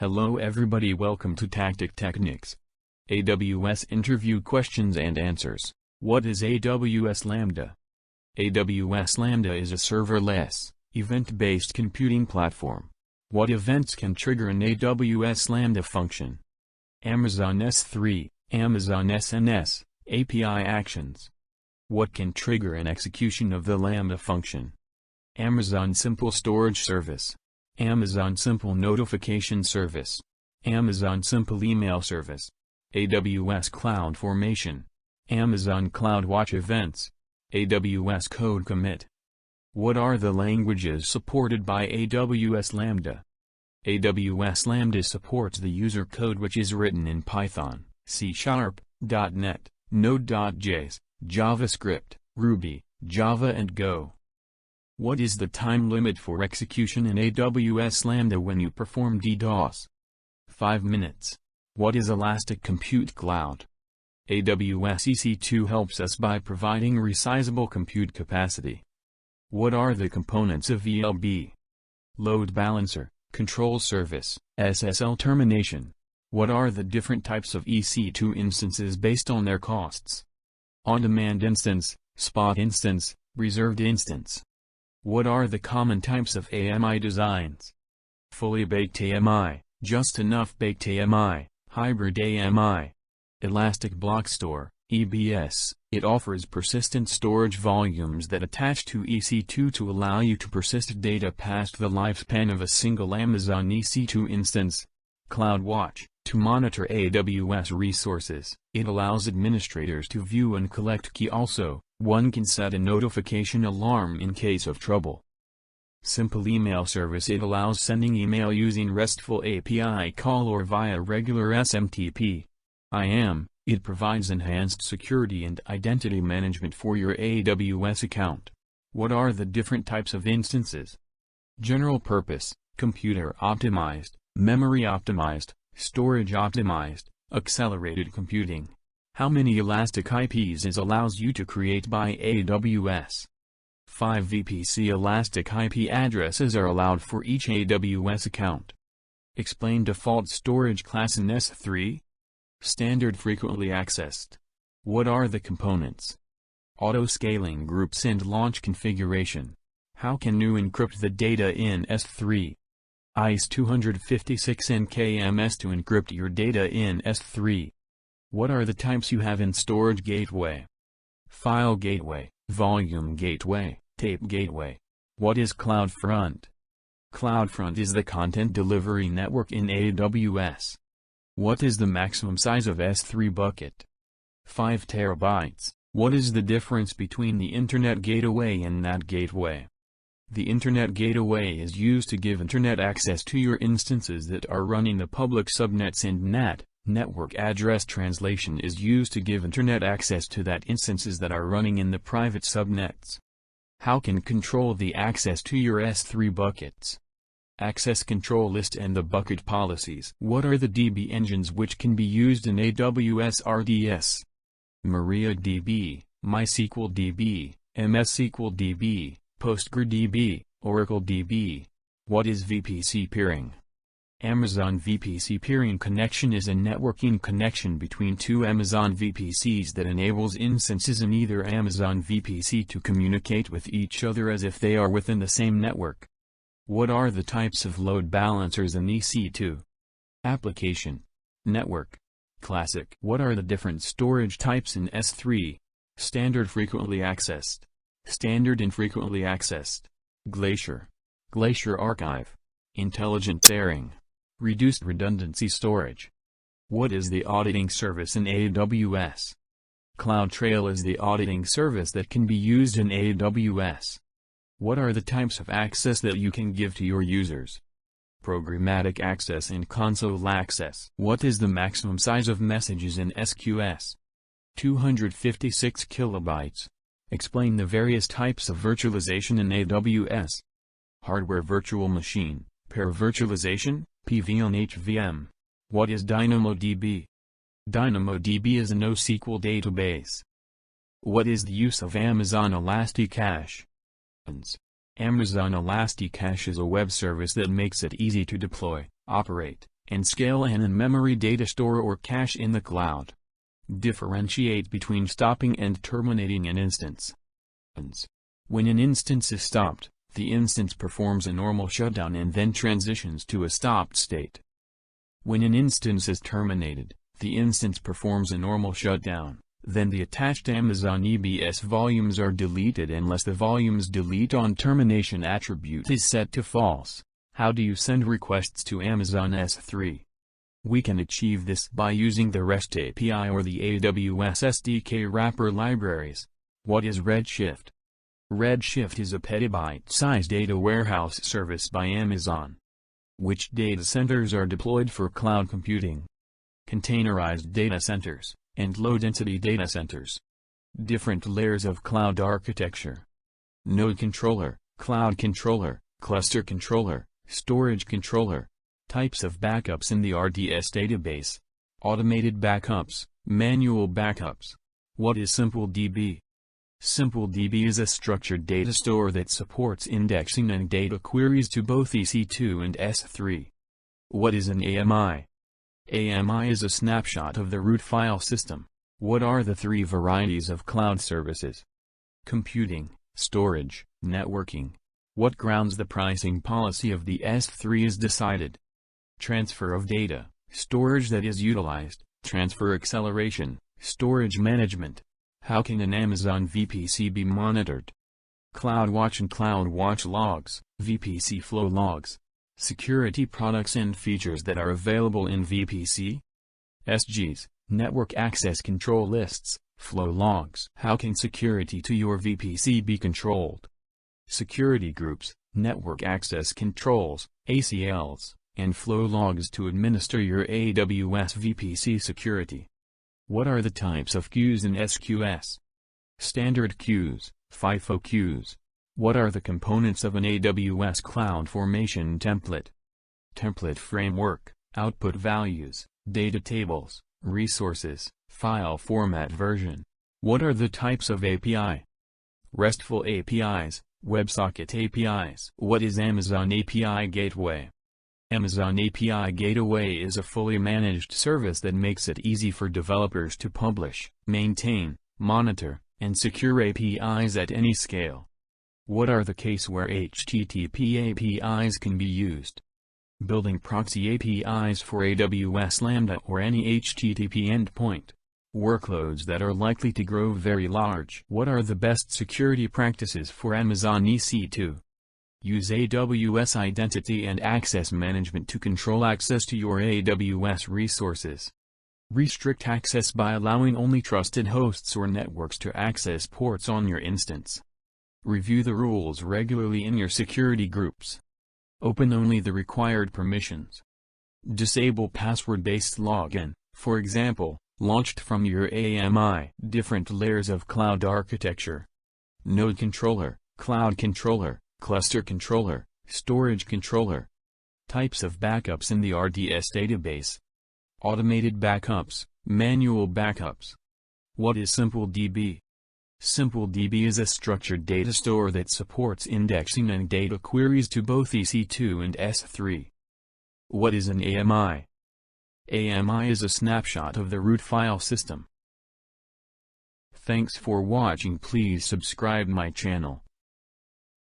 Hello everybody, welcome to Technics. AWS interview questions and answers. What is AWS Lambda? AWS Lambda is a serverless, event-based computing platform. What events can trigger an AWS Lambda function? Amazon S3, Amazon SNS, API actions. What can trigger an execution of the Lambda function? Amazon Simple Storage Service, Amazon Simple Notification Service, Amazon Simple Email Service, AWS CloudFormation, Amazon CloudWatch Events, AWS Code Commit. What are the languages supported by AWS Lambda? AWS Lambda supports the user code which is written in Python, C#, .NET, Node.js, JavaScript, Ruby, Java and Go. What is the time limit for execution in AWS Lambda when you perform DDoS? 5 minutes. What is Elastic Compute Cloud? AWS EC2 helps us by providing resizable compute capacity. What are the components of ELB? Load balancer, control service, SSL termination. What are the different types of EC2 instances based on their costs? On-demand instance, spot instance, reserved instance. What are the common types of AMI designs? Fully baked AMI, just enough baked AMI, hybrid AMI. Elastic Block Store, EBS, it offers persistent storage volumes that attach to EC2 to allow you to persist data past the lifespan of a single Amazon EC2 instance. CloudWatch, to monitor AWS resources, it allows administrators to view and collect key. Also, one can set a notification alarm in case of trouble. Simple Email Service, it allows sending email using RESTful API call or via regular SMTP. IAM, it provides enhanced security and identity management for your AWS account. What are the different types of instances? General purpose, computer optimized, memory optimized, storage optimized, accelerated computing. How many elastic IPs is allows you to create by AWS? 5 VPC elastic IP addresses are allowed for each AWS account. Explain default storage class in S3. Standard frequently accessed. What are the components? Auto-scaling groups and launch configuration. How can you encrypt the data in S3? ICE 256 NKMS to encrypt your data in S3. What are the types you have in Storage Gateway? File Gateway, Volume Gateway, Tape Gateway. What is CloudFront? CloudFront is the content delivery network in AWS. What is the maximum size of S3 bucket? 5 terabytes. What is the difference between the Internet Gateway and NAT Gateway? The Internet Gateway is used to give Internet access to your instances that are running the public subnets, and NAT, Network Address Translation, is used to give Internet access to that instances that are running in the private subnets. How can control the access to your S3 buckets? Access Control List and the bucket policies. What are the DB engines which can be used in AWS RDS? MariaDB, MySQLDB, MSQLDB, PostgreDB, OracleDB. What is VPC peering? Amazon VPC peering connection is a networking connection between two Amazon VPCs that enables instances in either Amazon VPC to communicate with each other as if they are within the same network. What are the types of load balancers in EC2? Application, Network, Classic. What are the different storage types in S3? Standard frequently accessed, Standard infrequently accessed, Glacier, Glacier Archive, Intelligent Pairing, Reduced redundancy storage. What is the auditing service in AWS? CloudTrail is the auditing service that can be used in AWS. What are the types of access that you can give to your users? Programmatic access and console access. What is the maximum size of messages in SQS? 256 kilobytes. Explain the various types of virtualization in AWS. Hardware virtual machine, pair virtualization, PV on HVM. What is DynamoDB? DynamoDB is a NoSQL database. What is the use of Amazon ElastiCache? Amazon ElastiCache is a web service that makes it easy to deploy, operate, and scale an in-memory data store or cache in the cloud. Differentiate between stopping and terminating an instance. When an instance is stopped, the instance performs a normal shutdown and then transitions to a stopped state. When an instance is terminated, the instance performs a normal shutdown, then the attached Amazon EBS volumes are deleted unless the volumes delete on termination attribute is set to false. How do you send requests to Amazon S3? We can achieve this by using the REST API or the AWS SDK wrapper libraries. What is Redshift? Redshift is a petabyte-sized data warehouse service by Amazon. Which data centers are deployed for cloud computing? Containerized data centers and low-density data centers. Different layers of cloud architecture. Node controller, cloud controller, cluster controller, storage controller. Types of backups in the RDS database. Automated backups, manual backups. What is SimpleDB? SimpleDB is a structured data store that supports indexing and data queries to both EC2 and S3. What is an AMI? AMI is a snapshot of the root file system. What are the three varieties of cloud services? Computing, storage, networking. What grounds the pricing policy of the S3 is decided? Transfer of data, storage that is utilized, transfer acceleration, storage management. How can an Amazon VPC be monitored? CloudWatch and CloudWatch logs, VPC flow logs. Security products and features that are available in VPC. SGs, network access control lists, flow logs. How can security to your VPC be controlled? Security groups, network access controls, ACLs, and flow logs to administer your AWS VPC security. What are the types of queues in SQS? Standard queues, FIFO queues. What are the components of an AWS CloudFormation template? Template framework, output values, data tables, resources, file format version. What are the types of API? RESTful APIs, WebSocket APIs. What is Amazon API Gateway? Amazon API Gateway is a fully managed service that makes it easy for developers to publish, maintain, monitor, and secure APIs at any scale. What are the cases where HTTP APIs can be used? Building proxy APIs for AWS Lambda or any HTTP endpoint. Workloads that are likely to grow very large. What are the best security practices for Amazon EC2? Use AWS Identity and Access Management to control access to your AWS resources. Restrict access by allowing only trusted hosts or networks to access ports on your instance. Review the rules regularly in your security groups. Open only the required permissions. Disable password-based login, for example, launched from your AMI. Different layers of cloud architecture. Node controller, cloud controller, cluster controller, storage controller. Types of backups in the RDS database. Automated backups, manual backups. What is SimpleDB? SimpleDB is a structured data store that supports indexing and data queries to both EC2 and S3. What is an AMI? AMI is a snapshot of the root file system. Thanks for watching. Please subscribe my channel.